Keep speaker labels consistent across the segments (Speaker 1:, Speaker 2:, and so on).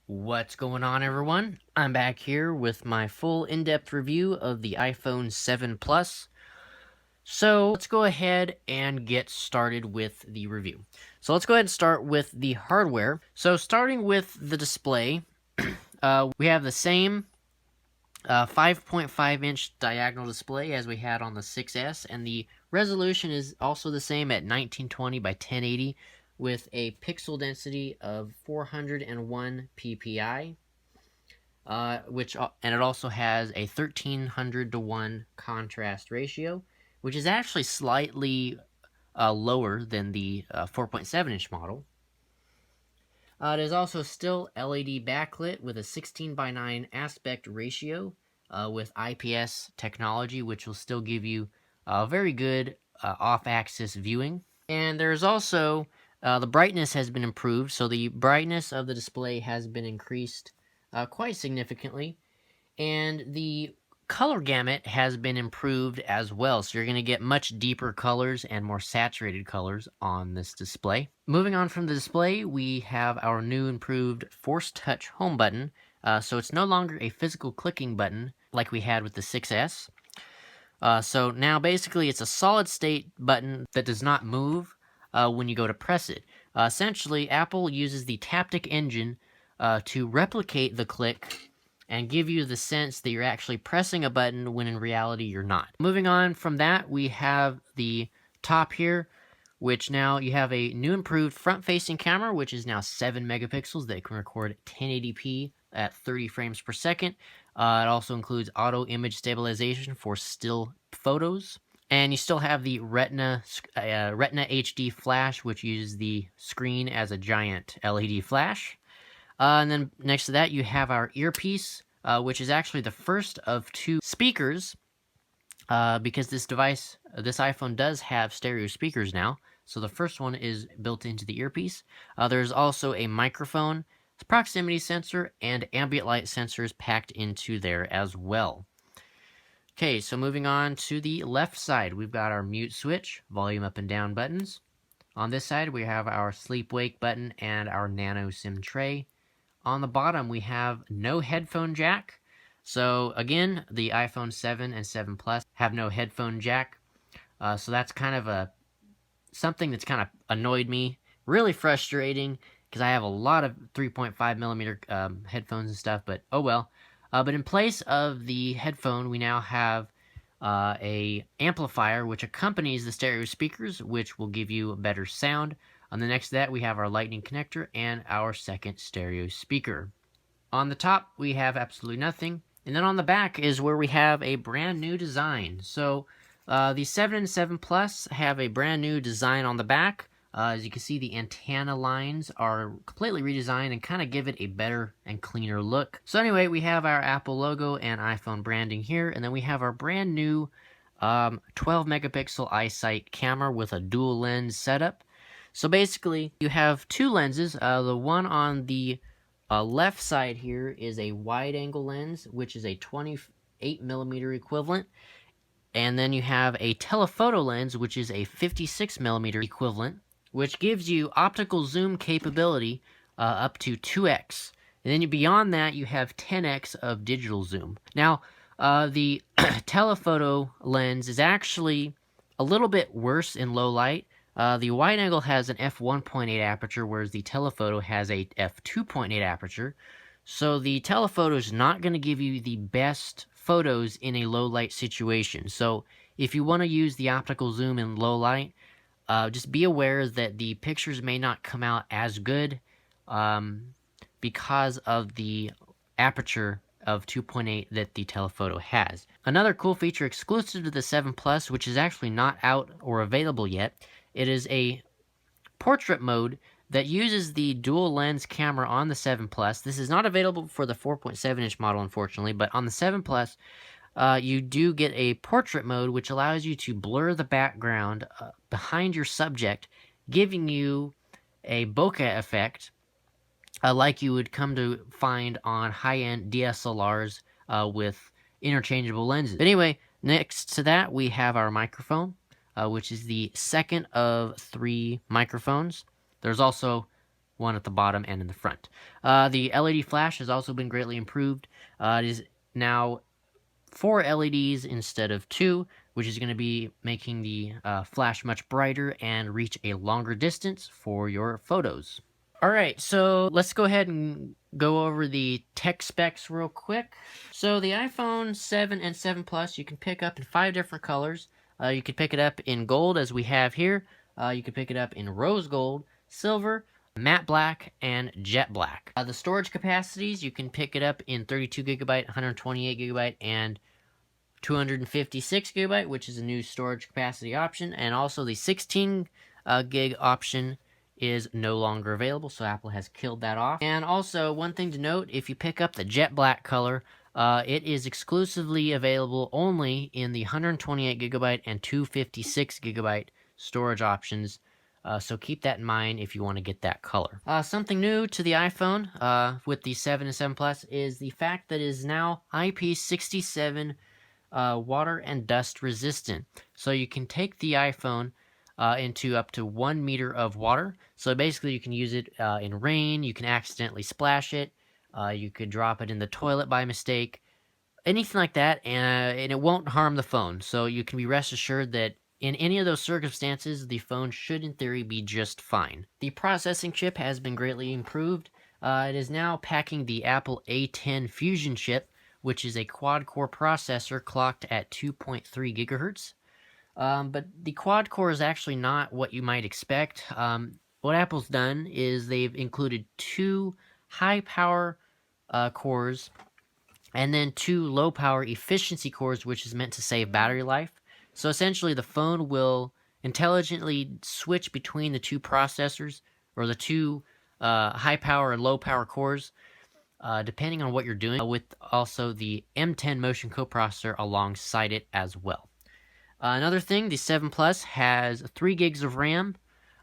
Speaker 1: What's going on, everyone? I'm back here with my full in-depth review of the iPhone 7 Plus. So let's go ahead and get started with the review. So let's go ahead and start with the hardware. So starting with the display, we have the same 5.5-inch diagonal display as we had on the 6S, and the resolution is also the same at 1920 by 1080 with a pixel density of 401 ppi. And it also has a 1300 to 1 contrast ratio, which is actually slightly lower than the 4.7-inch model. It is also still LED backlit with a 16 by 9 aspect ratio with IPS technology, which will still give you very good off-axis viewing. And there's also the brightness has been improved, so the brightness of the display has been increased quite significantly, and the color gamut has been improved as well, so you're going to get much deeper colors and more saturated colors on this display. Moving on from the display, we have our new improved Force Touch home button, so it's no longer a physical clicking button like we had with the 6S. So now basically it's a solid state button that does not move when you go to press it. Essentially, Apple uses the Taptic engine to replicate the click and give you the sense that you're actually pressing a button when in reality you're not. Moving on from that, we have the top here, which now you have a new improved front-facing camera, which is now 7 megapixels that can record 1080p at 30 frames per second. It also includes auto image stabilization for still photos. And you still have the Retina HD flash, which uses the screen as a giant LED flash. And then next to that, you have our earpiece, which is actually the first of 2 speakers, because this iPhone does have stereo speakers now. So the first one is built into the earpiece. There's also a microphone, proximity sensor, and ambient light sensors packed into there as well. Okay, so moving on to the left side, we've got our mute switch, volume up and down buttons. On this side, we have our sleep-wake button and our nano SIM tray. On the bottom, we have no headphone jack. So again, the iPhone 7 and 7 Plus have no headphone jack. So that's kind of something that's kind of annoyed me. Really frustrating, because I have a lot of 3.5 millimeter headphones and stuff, but oh well. But in place of the headphone, we now have a amplifier which accompanies the stereo speakers, which will give you a better sound. On the next to that, we have our lightning connector and our second stereo speaker. On the top, we have absolutely nothing. And then on the back is where we have a brand new design. So the 7 and 7 Plus have a brand new design on the back. As you can see, the antenna lines are completely redesigned and kind of give it a better and cleaner look. So anyway, we have our Apple logo and iPhone branding here, and then we have our brand new 12 megapixel iSight camera with a dual lens setup. So basically, you have 2 lenses. The one on the left side here is a wide-angle lens, which is a 28 millimeter equivalent. And then you have a telephoto lens, which is a 56 millimeter equivalent, which gives you optical zoom capability up to 2x. And then beyond that, you have 10x of digital zoom. Now, the telephoto lens is actually a little bit worse in low light. The wide angle has an f1.8 aperture, whereas the telephoto has a f2.8 aperture. So the telephoto is not going to give you the best photos in a low light situation. So if you want to use the optical zoom in low light, just be aware that the pictures may not come out as good because of the aperture of 2.8 that the telephoto has. Another cool feature exclusive to the 7 Plus, which is actually not out or available yet, it is a portrait mode that uses the dual lens camera on the 7 Plus. This is not available for the 4.7-inch model, unfortunately, but on the 7 Plus, you do get a portrait mode, which allows you to blur the background behind your subject, giving you a bokeh effect like you would come to find on high-end DSLRs with interchangeable lenses. But anyway, next to that, we have our microphone, which is the second of 3 microphones. There's also one at the bottom and in the front. The LED flash has also been greatly improved. It is now 4 LEDs instead of 2, which is going to be making the flash much brighter and reach a longer distance for your photos. Alright, so let's go ahead and go over the tech specs real quick. So the iPhone 7 and 7 Plus you can pick up in 5 different colors. You can pick it up in gold as we have here. You can pick it up in rose gold, silver, matte black, and jet black. The storage capacities, you can pick it up in 32 gigabyte, 128 gigabyte, and 256 gigabyte, which is a new storage capacity option, and also the 16 gig option is no longer available, so Apple has killed that off. And also, one thing to note, if you pick up the jet black color, it is exclusively available only in the 128 gigabyte and 256 gigabyte storage options, so keep that in mind if you want to get that color. Something new to the iPhone with the 7 and 7 Plus is the fact that it is now IP67 water and dust resistant. So you can take the iPhone into up to 1 meter of water. So basically you can use it in rain, you can accidentally splash it, you could drop it in the toilet by mistake, anything like that, and it won't harm the phone. So you can be rest assured that in any of those circumstances, the phone should in theory be just fine. The processing chip has been greatly improved. It is now packing the Apple A10 Fusion chip, which is a quad-core processor clocked at 2.3 gigahertz. But the quad-core is actually not what you might expect. What Apple's done is they've included 2 high-power cores and then 2 low-power efficiency cores, which is meant to save battery life. So essentially, the phone will intelligently switch between the 2 processors, or the 2 high-power and low-power cores, depending on what you're doing, with also the M10 motion coprocessor alongside it as well. Another thing, the 7 Plus has 3 gigs of RAM,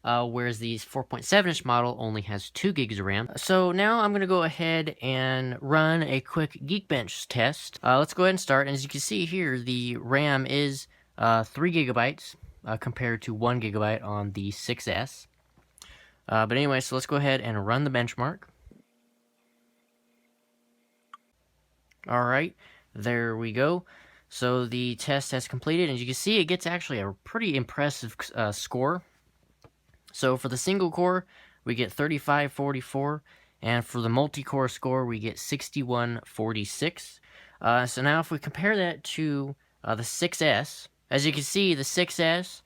Speaker 1: whereas the 4.7-inch model only has 2 gigs of RAM. So now I'm going to go ahead and run a quick Geekbench test. Let's go ahead and start. And as you can see here, the RAM is 3 gigabytes compared to 1 gigabyte on the 6S. But anyway, so let's go ahead and run the benchmark. Alright, there we go. So the test has completed, and as you can see, it gets actually a pretty impressive score. So for the single core, we get 3544, and for the multi-core score, we get 6146. So now if we compare that to the 6S, as you can see, the 6S,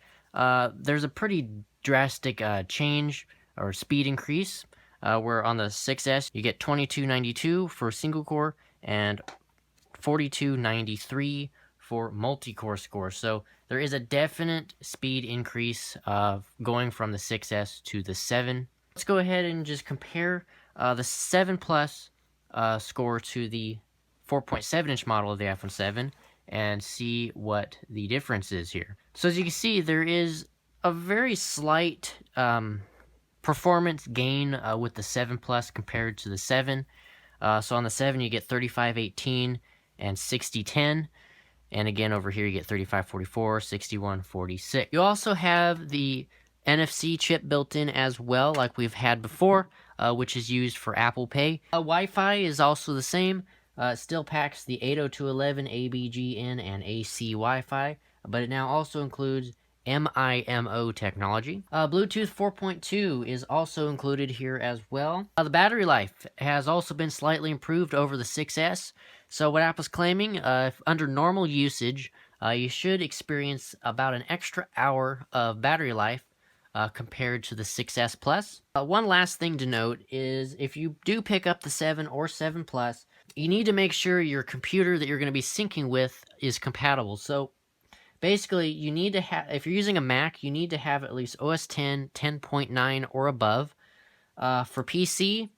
Speaker 1: there's a pretty drastic change or speed increase, where on the 6S, you get 2292 for single core, and 4293 for multi-core score. So there is a definite speed increase going from the 6S to the 7. Let's go ahead and just compare the 7 Plus score to the 4.7-inch model of the iPhone 7 and see what the difference is here. So as you can see, there is a very slight performance gain with the 7 Plus compared to the 7. So on the 7, you get 3518 and 6010. And again, over here, you get 3544, 6146. You also have the NFC chip built in as well, like we've had before, which is used for Apple Pay. Wi-Fi is also the same. It still packs the 802.11 ABGN and AC Wi-Fi, but it now also includes MIMO technology. Bluetooth 4.2 is also included here as well. The battery life has also been slightly improved over the 6S. So what Apple's claiming, if under normal usage, you should experience about an extra hour of battery life compared to the 6S Plus. One last thing to note is if you do pick up the 7 or 7 Plus, you need to make sure your computer that you're going to be syncing with is compatible. So basically, you need to have, if you're using a Mac, you need to have at least OS 10, 10.9 or above. For PC,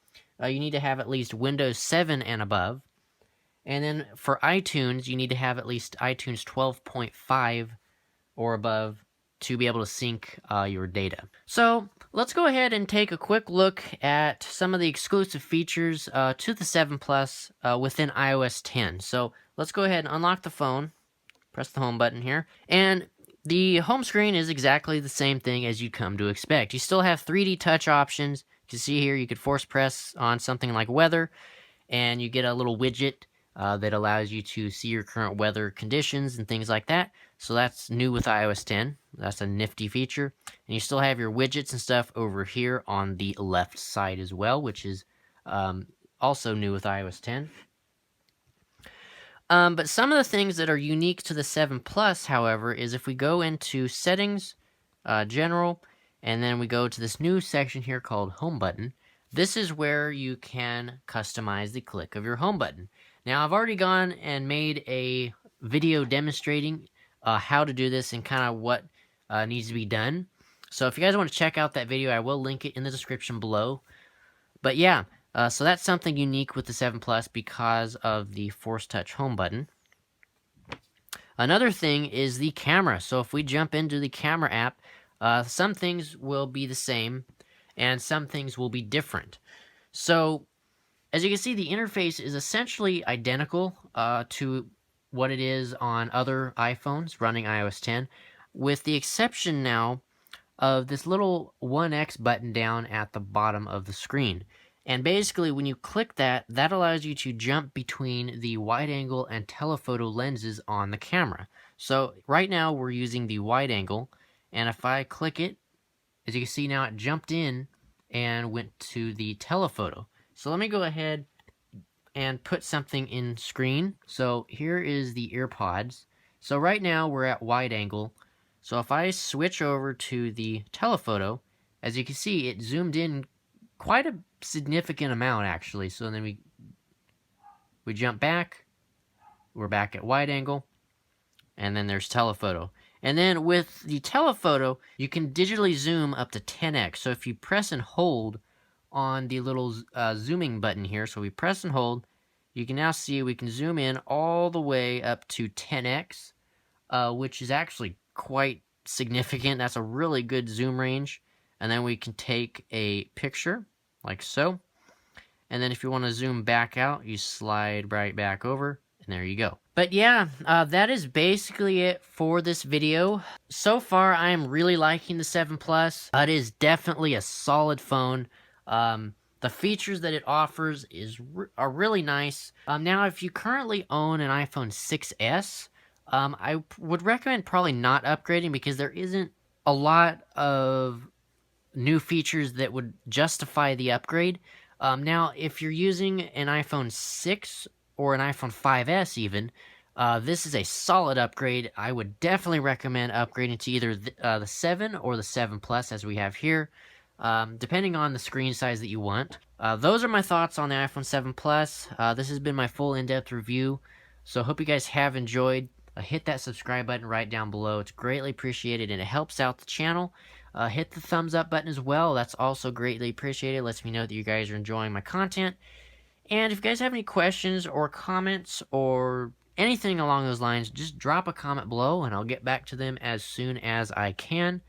Speaker 1: you need to have at least Windows 7 and above. And then for iTunes, you need to have at least iTunes 12.5 or above to be able to sync your data. So let's go ahead and take a quick look at some of the exclusive features to the 7 Plus within iOS 10. So let's go ahead and unlock the phone. Press the home button here, and the home screen is exactly the same thing as you'd come to expect. You still have 3D touch options, You can see here you could force press on something like weather, and you get a little widget that allows you to see your current weather conditions and things like that. So that's new with iOS 10. That's a nifty feature. And you still have your widgets and stuff over here on the left side as well, which is also new with iOS 10. But some of the things that are unique to the 7 Plus, however, is if we go into Settings, General, and then we go to this new section here called Home Button, this is where you can customize the click of your home button. Now, I've already gone and made a video demonstrating how to do this and kind of what needs to be done. So if you guys want to check out that video, I will link it in the description below. But yeah, so that's something unique with the 7 Plus because of the Force Touch home button. Another thing is the camera. So if we jump into the camera app, some things will be the same and some things will be different. So as you can see, the interface is essentially identical to what it is on other iPhones running iOS 10, with the exception now of this little 1x button down at the bottom of the screen. And basically, when you click that, that allows you to jump between the wide angle and telephoto lenses on the camera. So right now we're using the wide angle, and if I click it, as you can see now, it jumped in and went to the telephoto. So let me go ahead and put something in screen. So here is the earpods. So right now we're at wide angle. So if I switch over to the telephoto, as you can see, it zoomed in quite a significant amount actually. So then we jump back, we're back at wide angle, and then there's telephoto. And then with the telephoto, you can digitally zoom up to 10x. So if you press and hold on the little zooming button here, so we press and hold, you can now see we can zoom in all the way up to 10x, which is actually quite significant. That's a really good zoom range. And then we can take a picture like so. And then if you want to zoom back out, you slide right back over, and there you go. But yeah, that is basically it for this video. So far, I am really liking the 7 Plus. It is definitely a solid phone. The features that it offers are really nice. Now, if you currently own an iPhone 6s, I would recommend probably not upgrading because there isn't a lot of new features that would justify the upgrade. Now, if you're using an iPhone 6 or an iPhone 5s even, this is a solid upgrade. I would definitely recommend upgrading to either the 7 or the 7 Plus as we have here, depending on the screen size that you want. Those are my thoughts on the iPhone 7 Plus. This has been my full in-depth review, so I hope you guys have enjoyed. Hit that subscribe button right down below. It's greatly appreciated and it helps out the channel. Hit the thumbs up button as well. That's also greatly appreciated. It lets me know that you guys are enjoying my content. And if you guys have any questions or comments or anything along those lines, just drop a comment below and I'll get back to them as soon as I can.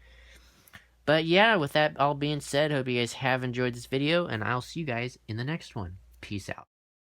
Speaker 1: But yeah, with that all being said, hope you guys have enjoyed this video and I'll see you guys in the next one. Peace out.